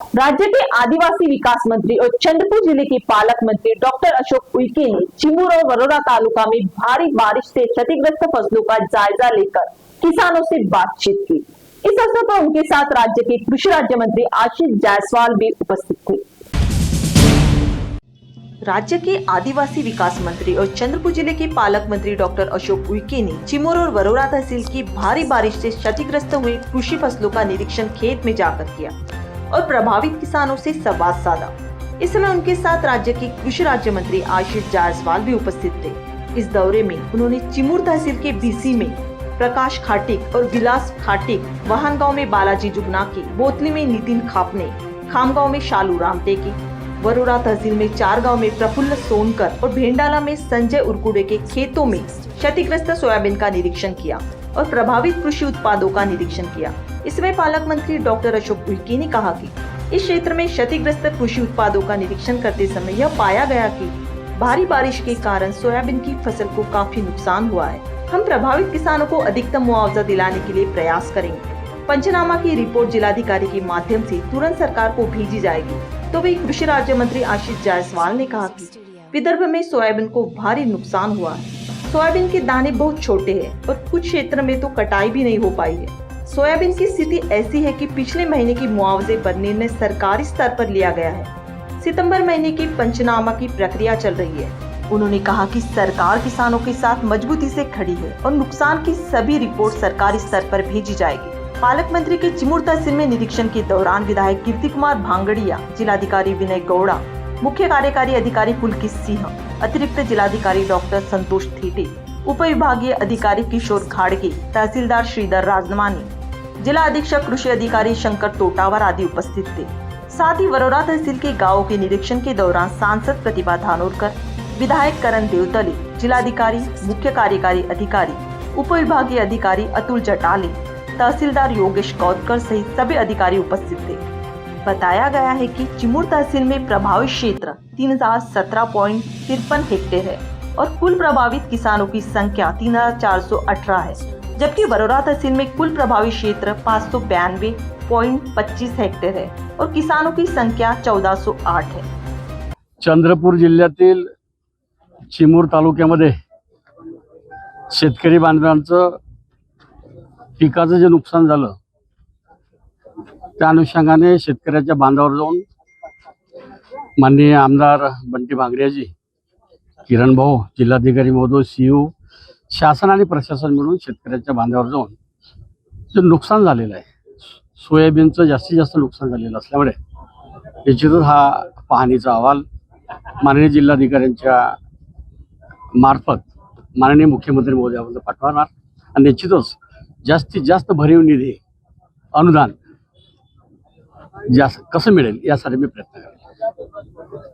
राज्य के आदिवासी विकास मंत्री और चंद्रपुर जिले के पालक मंत्री डॉक्टर अशोक उइके ने चिमूर और वरोरा तालुका में भारी बारिश से क्षतिग्रस्त फसलों का जायजा लेकर किसानों से बातचीत की। इस अवसर पर उनके साथ राज्य के कृषि राज्य मंत्री आशीष जायसवाल भी उपस्थित थे। राज्य के आदिवासी विकास मंत्री और चंद्रपुर जिले के पालक मंत्री डॉक्टर अशोक उइके ने चिमूर और वरोरा तहसील की भारी बारिश से क्षतिग्रस्त हुए कृषि फसलों का निरीक्षण खेत में जाकर किया और प्रभावित किसानों से संवाद साधा। इस समय उनके साथ राज्य के कृषि राज्य मंत्री आशीष जायसवाल भी उपस्थित थे। इस दौरे में उन्होंने चिमूर तहसील के बीसी में प्रकाश खाटिक और विलास खाटिक, वाहन गाँव में बालाजी जुगनाकी, बोतली में नितिन खापने, खामगांव में शालू रामटेकी, वरोरा तहसील में 4 गांव में प्रफुल्ल सोनकर और भेंडाला में संजय उर्कुडे के खेतों में क्षतिग्रस्त सोयाबीन का निरीक्षण किया और प्रभावित कृषि उत्पादों का निरीक्षण किया। इसमें पालक मंत्री डॉक्टर अशोक उइके ने कहा कि इस क्षेत्र में क्षतिग्रस्त कृषि उत्पादों का निरीक्षण करते समय यह पाया गया कि भारी बारिश के कारण सोयाबीन की फसल को काफी नुकसान हुआ है। हम प्रभावित किसानों को अधिकतम मुआवजा दिलाने के लिए प्रयास करेंगे। पंचनामा की रिपोर्ट जिलाधिकारी के माध्यम से तुरंत सरकार को भेजी जाएगी। तो वही कृषि राज्य मंत्री आशीष जायसवाल ने कहा कि विदर्भ में सोयाबीन को भारी नुकसान हुआ है। सोयाबीन के दाने बहुत छोटे हैं और कुछ क्षेत्र में तो कटाई भी नहीं हो पाई है। सोयाबीन की स्थिति ऐसी है कि पिछले महीने की मुआवजे पर निर्णय सरकारी स्तर पर लिया गया है। सितंबर महीने की पंचनामा की प्रक्रिया चल रही है। उन्होंने कहा कि सरकार किसानों के साथ मजबूती से खड़ी है और नुकसान की सभी रिपोर्ट सरकारी स्तर पर भेजी जाएगी। पालक मंत्री के चिमूर तहसील में निरीक्षण के दौरान विधायक कीर्ति कुमार भांगड़िया, जिलाधिकारी विनय गौड़ा, मुख्य कार्यकारी अधिकारी पुलकित सिंह, अतिरिक्त जिलाधिकारी डॉक्टर संतोष थीटे, उप विभागीय अधिकारी किशोर खाड़गे, तहसीलदार श्रीधर राजमानी, जिला अधीक्षक कृषि अधिकारी शंकर तोटावर आदि उपस्थित थे। साथ ही वरोरा तहसील के गाँवों के निरीक्षण के दौरान सांसद प्रतिभा धानोरकर, विधायक करण देवतले, जिलाधिकारी, मुख्य कार्यकारी अधिकारी, उप विभागीय अधिकारी अतुल जटाले, तहसीलदार योगेश गौतकर सहित सभी अधिकारी उपस्थित थे। बताया गया है कि चिमूर तहसील में प्रभावित क्षेत्र 3017.53 हेक्टेयर है और कुल प्रभावित किसानों की संख्या 3418 है, जबकि वरोरा तहसील में कुल प्रभावित क्षेत्र 592.25 हेक्टेयर है और किसानों की संख्या 1408 है। चंद्रपूर जिल्ह्यातील चिमूर तालुक्यामध्ये शेतकरी बांधवांचं पिकाचं जे नुकसान झालं त्या अनुषंगाने शेतकऱ्याच्या बांधावर जाऊन माननीय आमदार बंटी भांगडियाजी, किरण भाऊ, जिल्हाधिकारी महोदय, सीओ, शासन आणि प्रशासन मिळून शेतकऱ्याच्या बांधावर जाऊन जे नुकसान झालेलं आहे, सोयाबीनचं जास्तीत जास्त नुकसान झालेलं असल्यामुळे निश्चितच हा पाहणीचा अहवाल माननीय जिल्हाधिकाऱ्यांच्या मार्फत माननीय मुख्यमंत्री महोदयांना पाठवणार आणि निश्चितच जास्तीत जास्त भरीव निधी अनुदान जास्त कसं मिळेल यासाठी मी प्रयत्न करेन।